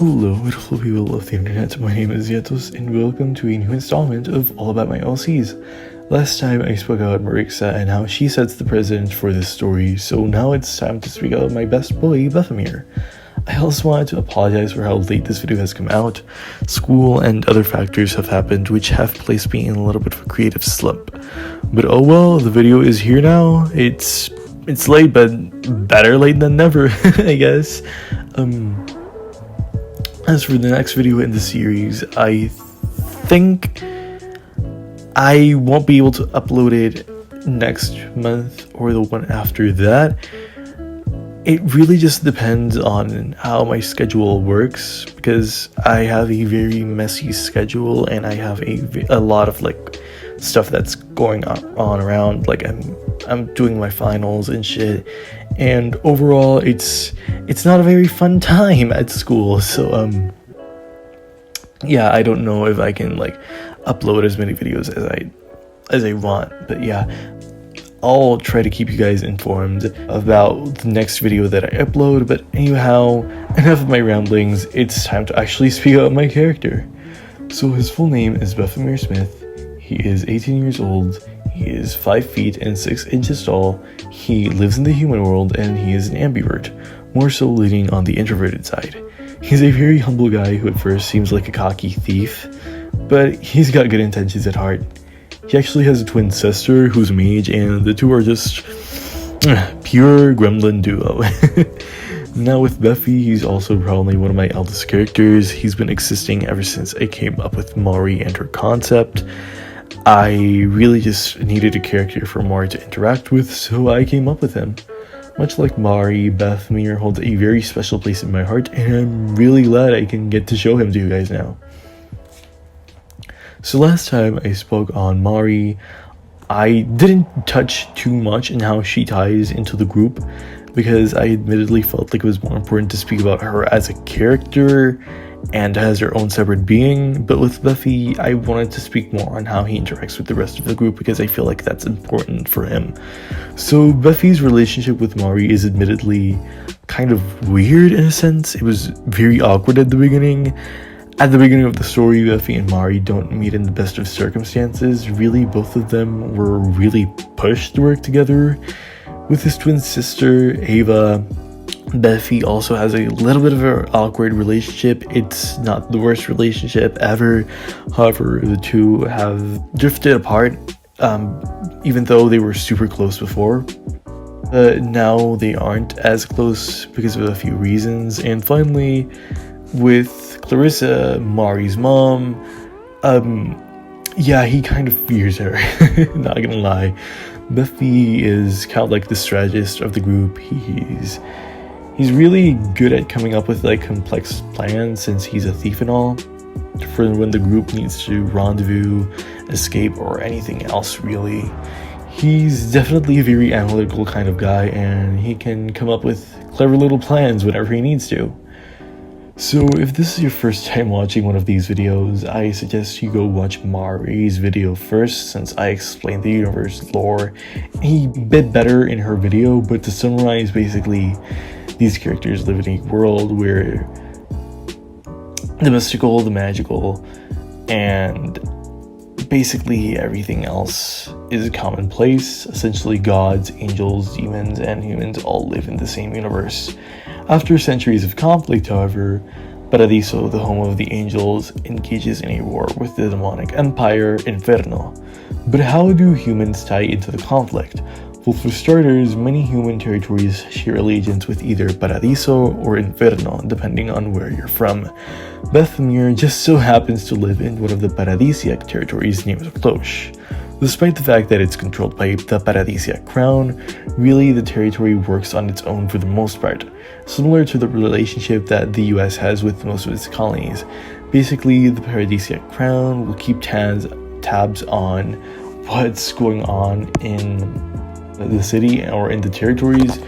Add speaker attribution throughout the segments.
Speaker 1: Hello beautiful people of the internet, my name is Yetos and welcome to a new installment of All About My LCs. Last time I spoke about Marixa and how she sets the precedent for this story, so now it's time to speak about my best boy, Beffemere. I also wanted to apologize for how late this video has come out. School and other factors have happened which have placed me in a little bit of a creative slump. But oh well, the video is here now. It's late, but better late than never, I guess. As for the next video in the series, I think I won't be able to upload it next month or the one after that. It really just depends on how my schedule works, because I have a very messy schedule and I have a lot of stuff that's going on around. Like I'm doing my finals and shit, and overall it's not a very fun time at school. So yeah, I don't know if I can upload as many videos as I want, but yeah, I'll try to keep you guys informed about the next video that I upload. But anyhow, enough of my ramblings, it's time to actually speak about my character. So his full name is Beffemere Smith. He is 18 years old, he is 5 feet and 6 inches tall, he lives in the human world, and he is an ambivert, more so leaning on the introverted side. He's a very humble guy who at first seems like a cocky thief, but he's got good intentions at heart. He actually has a twin sister who's a mage, and the two are just pure gremlin duo. Now with Beffy, he's also probably one of my eldest characters. He's been existing ever since I came up with Mari and her concept. I really just needed a character for Mari to interact with, so I came up with him. Much like Mari, Beffemere holds a very special place in my heart, and I'm really glad I can get to show him to you guys now. So last time I spoke on Mari, I didn't touch too much on how she ties into the group, because I admittedly felt like it was more important to speak about her as a character and as her own separate being. But with Beffy, I wanted to speak more on how he interacts with the rest of the group, because I feel like that's important for him. So Beffy's relationship with Mari is admittedly kind of weird in a sense. It was very awkward at the beginning. At the beginning of the story, Beffy and Mari don't meet in the best of circumstances. Really, both of them were really pushed to work together. With his twin sister, Ava, Beffy also has a little bit of an awkward relationship. It's not the worst relationship ever. However, the two have drifted apart, even though they were super close before. Now they aren't as close because of a few reasons. And finally, with Clarissa, Mari's mom, yeah, he kind of fears her. Not gonna lie. Beffy is kind of like the strategist of the group. He's really good at coming up with complex plans, since he's a thief and all, for when the group needs to rendezvous, escape, or anything else really. He's definitely a very analytical kind of guy, and he can come up with clever little plans whenever he needs to. So if this is your first time watching one of these videos, I suggest you go watch Mari's video first, since I explained the universe lore a bit better in her video. But to summarize, basically, these characters live in a world where the mystical, the magical, and basically everything else is commonplace. Essentially, gods, angels, demons, and humans all live in the same universe. After centuries of conflict, however, Paradiso, the home of the angels, engages in a war with the demonic empire, Inferno. But how do humans tie into the conflict? Well, for starters, many human territories share allegiance with either Paradiso or Inferno, depending on where you're from. Beffemere just so happens to live in one of the paradisiac territories near the cloche. Despite the fact that it's controlled by the paradisiac crown, really the territory works on its own for the most part, similar to the relationship that the US has with most of its colonies. Basically, the paradisiac crown will keep tabs on what's going on in the city or in the territories,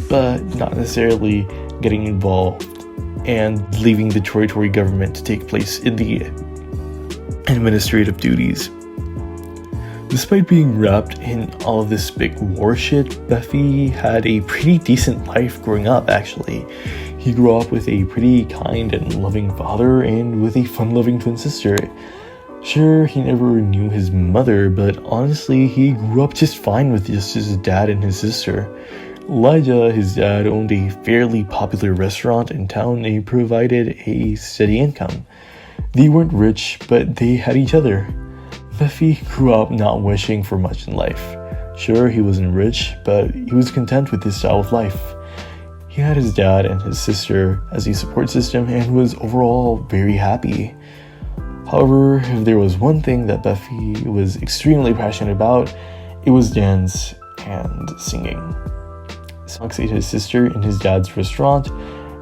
Speaker 1: but not necessarily getting involved and leaving the territory government to take place in the administrative duties. Despite being wrapped in all of this big war shit, Beffy had a pretty decent life growing up, actually. He grew up with a pretty kind and loving father and with a fun-loving twin sister. Sure, he never knew his mother, but honestly, he grew up just fine with just his dad and his sister. Elijah, his dad, owned a fairly popular restaurant in town and provided a steady income. They weren't rich, but they had each other. Beffy grew up not wishing for much in life. Sure, he wasn't rich, but he was content with his style of life. He had his dad and his sister as a support system and was overall very happy. However, if there was one thing that Beffy was extremely passionate about, it was dance and singing. He ate his sister in his dad's restaurant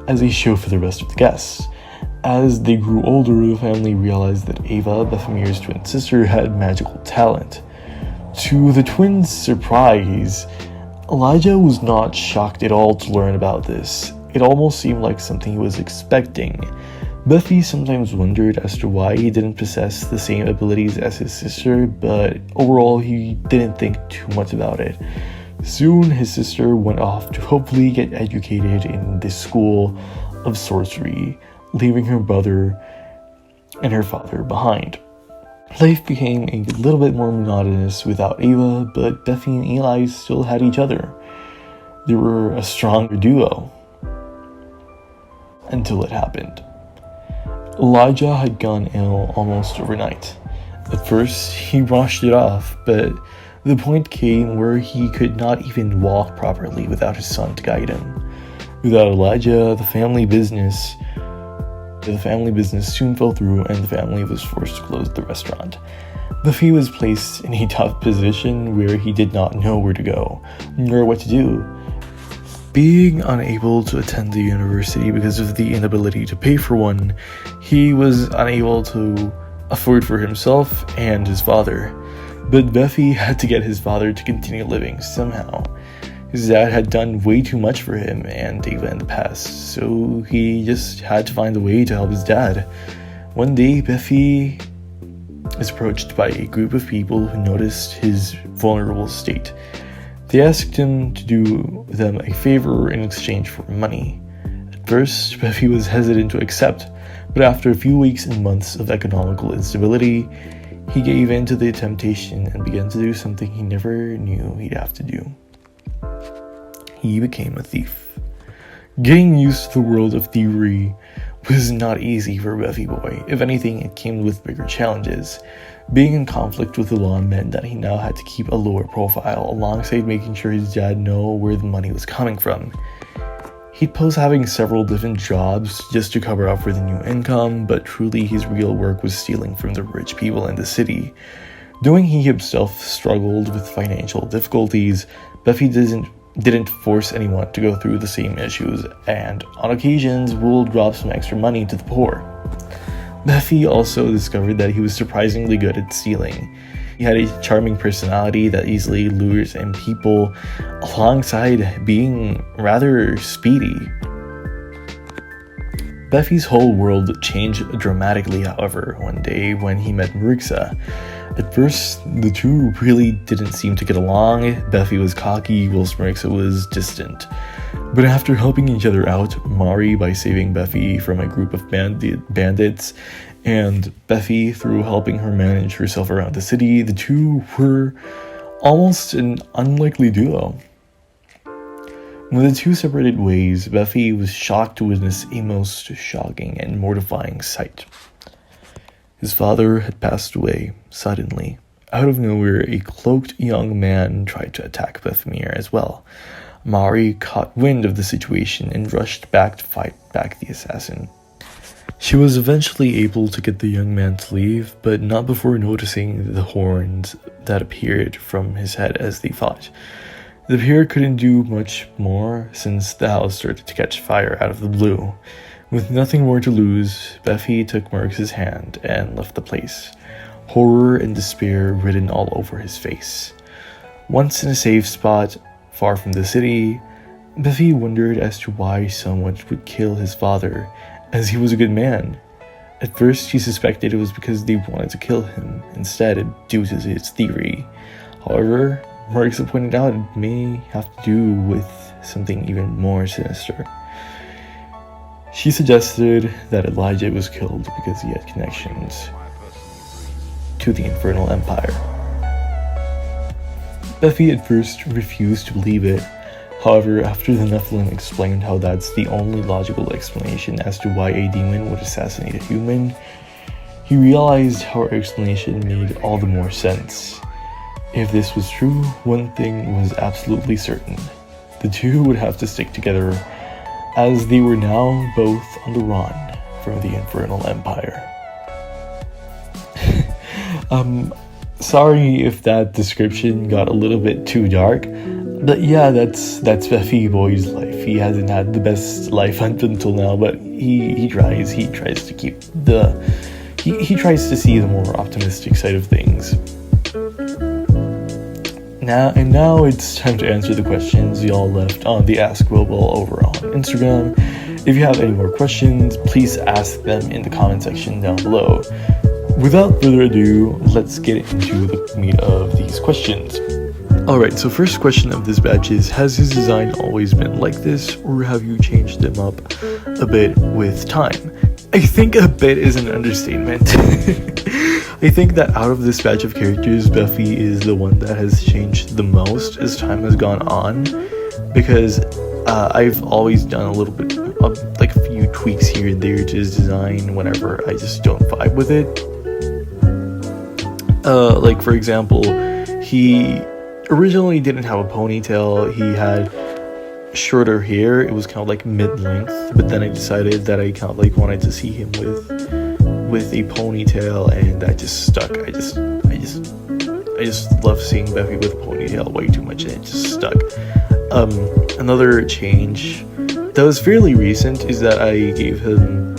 Speaker 1: as a show for the rest of the guests. As they grew older, the family realized that Ava, Beffamere's twin sister, had magical talent. To the twins' surprise, Elijah was not shocked at all to learn about this. It almost seemed like something he was expecting. Beffy sometimes wondered as to why he didn't possess the same abilities as his sister, but overall he didn't think too much about it. Soon his sister went off to hopefully get educated in this school of sorcery, leaving her brother and her father behind. Life became a little bit more monotonous without Ava, but Beffy and Eli still had each other. They were a stronger duo. Until it happened. Elijah had gone ill almost overnight. At first, he brushed it off, but the point came where he could not even walk properly without his son to guide him. Without Elijah, the family business soon fell through and the family was forced to close the restaurant. Beffy was placed in a tough position where he did not know where to go, nor what to do. Being unable to attend the university because of the inability to pay for one, he was unable to afford for himself and his father. But Beffy had to get his father to continue living somehow. His dad had done way too much for him and Ava in the past, so he just had to find a way to help his dad. One day, Beffy is approached by a group of people who noticed his vulnerable state. They asked him to do them a favor in exchange for money. At first, Beffy was hesitant to accept, but after a few weeks and months of economical instability, he gave in to the temptation and began to do something he never knew he'd have to do. He became a thief. Getting used to the world of thievery was not easy for Beffy Boy. If anything, it came with bigger challenges. Being in conflict with the law meant that he now had to keep a lower profile, alongside making sure his dad knew where the money was coming from. He'd post having several different jobs just to cover up for the new income, but truly his real work was stealing from the rich people in the city. Knowing he himself struggled with financial difficulties, Beffy didn't force anyone to go through the same issues, and on occasions will drop some extra money to the poor. Beffy also discovered that he was surprisingly good at stealing. He had a charming personality that easily lures in people, alongside being rather speedy. Beffy's whole world changed dramatically, however, one day when he met Marixa. At first, the two really didn't seem to get along. Beffy was cocky, whilst Marixa was distant. But after helping each other out, Mari by saving Beffy from a group of bandits, and Beffy through helping her manage herself around the city, the two were almost an unlikely duo. When the two separated ways, Beffy was shocked to witness a most shocking and mortifying sight. His father had passed away suddenly. Out of nowhere, a cloaked young man tried to attack Beffemere as well. Mari caught wind of the situation and rushed back to fight back the assassin. She was eventually able to get the young man to leave, but not before noticing the horns that appeared from his head as they fought. The pair couldn't do much more since the house started to catch fire out of the blue. With nothing more to lose, Beffy took Marx's hand and left the place, horror and despair written all over his face. Once in a safe spot, far from the city, Beffy wondered as to why someone would kill his father, as he was a good man. At first, he suspected it was because they wanted to kill him, instead due to his theory. However, Marxa pointed out it may have to do with something even more sinister. She suggested that Elijah was killed because he had connections to the Infernal Empire. Beffy at first refused to believe it. However, after the Nephilim explained how that's the only logical explanation as to why a demon would assassinate a human, he realized how her explanation made all the more sense. If this was true, one thing was absolutely certain. The two would have to stick together, as they were now both on the run from the Infernal Empire. Sorry if that description got a little bit too dark, but yeah, that's Beffy Boy's life. He hasn't had the best life until now, but he tries to keep he tries to see the more optimistic side of things. Now it's time to answer the questions y'all left on the Ask Robo over on Instagram. If you have any more questions, please ask them in the comment section down below. Without further ado, let's get into the meat of these questions. Alright, so first question of this batch is, has his design always been like this, or have you changed him up a bit with time? I think a bit is an understatement. I think that out of this batch of characters, Beffy is the one that has changed the most as time has gone on, because I've always done a little bit of like a few tweaks here and there to his design whenever I just don't vibe with it. Like for example, he originally didn't have a ponytail. He had shorter hair. It was kind of like mid-length, but then I decided that I kind of like wanted to see him with a ponytail, and that just stuck. I just love seeing Beffy with a ponytail way too much, and it just stuck. Another change that was fairly recent is that I gave him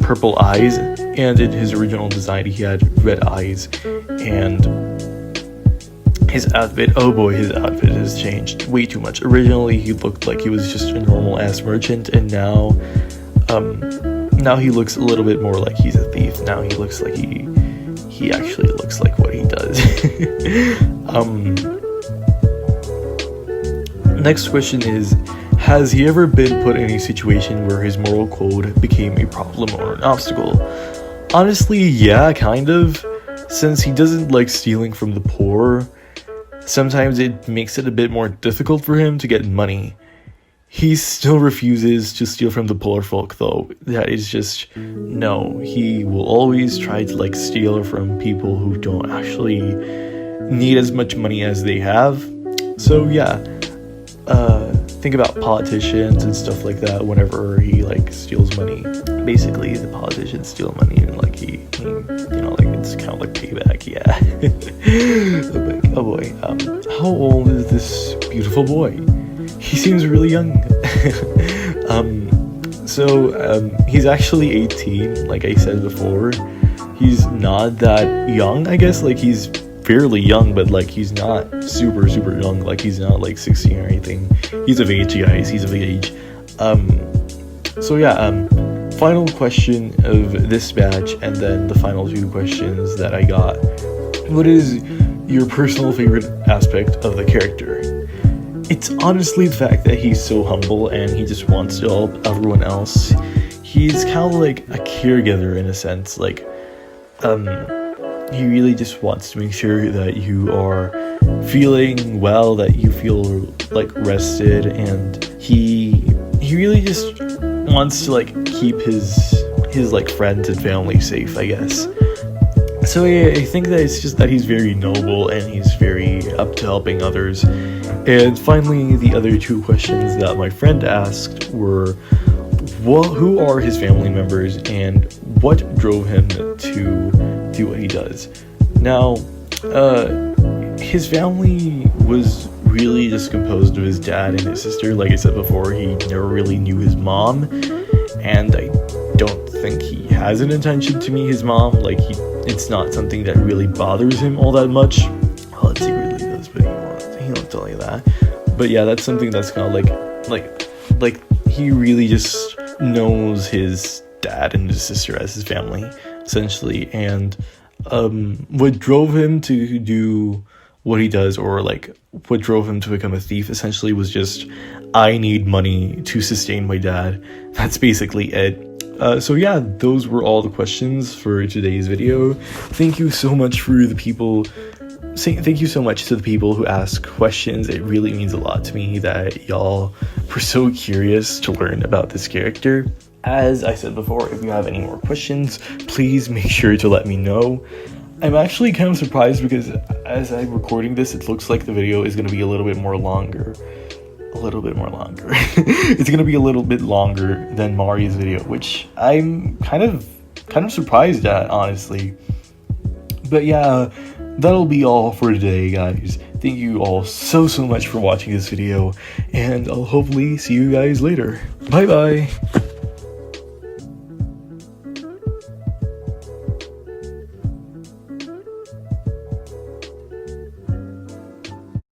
Speaker 1: purple eyes, and in his original design he had red eyes, and his outfit, oh boy, his outfit has changed way too much. Originally he looked like he was just a normal ass merchant, and now he looks a little bit more like he's a thief. Now he looks like he actually looks like what he does. Next question is, has he ever been put in a situation where his moral code became a problem or an obstacle? Honestly, yeah, kind of. Since he doesn't like stealing from the poor, sometimes it makes it a bit more difficult for him to get money. He still refuses to steal from the poor folk though. That is just, no, he will always try to like steal from people who don't actually need as much money as they have. So yeah, think about politicians and stuff like that. Whenever he like steals money, basically the politicians steal money, and like he you know, like it's kind of like payback. Yeah. Oh boy, how old is this beautiful boy? He seems really young. He's actually 18, like I said before. He's not that young, I guess. Like, he's fairly young, but like he's not super young. Like, he's not like 16 or anything. He's of age, guys. He's of age. Final question of this batch, and then the final two questions that I got. What is your personal favorite aspect of the character? It's honestly the fact that he's so humble and he just wants to help everyone else. He's kind of like a caregiver in a sense. Like, he really just wants to make sure that you are feeling well, that you feel like rested, and he really just wants to like keep his like friends and family safe, I guess. So yeah, I think that it's just that he's very noble and he's very up to helping others. And finally, the other two questions that my friend asked were, who are his family members and what drove him to do what he does? Now, his family was really just composed of his dad and his sister. Like I said before, he never really knew his mom, and I don't think he has an intention to meet his mom. Like, it's not something that really bothers him all that much. Well, it secretly does, but he won't tell you that. But yeah, that's something that's kind of like he really just knows his dad and his sister as his family, essentially. And what drove him to do what he does, or like what drove him to become a thief, essentially was just, I need money to sustain my dad. That's basically it. So yeah, those were all the questions for today's video. Thank you so much for the people. Thank you so much to the people who ask questions. It really means a lot to me that y'all were so curious to learn about this character. As I said before, if you have any more questions, please make sure to let me know. I'm actually kind of surprised because as I'm recording this, it looks like the video is going to be a little bit more longer. It's going to be a little bit longer than Mari's video, which I'm kind of surprised at, honestly. But yeah, that'll be all for today, guys. Thank you all so much for watching this video, and I'll hopefully see you guys later. Bye bye.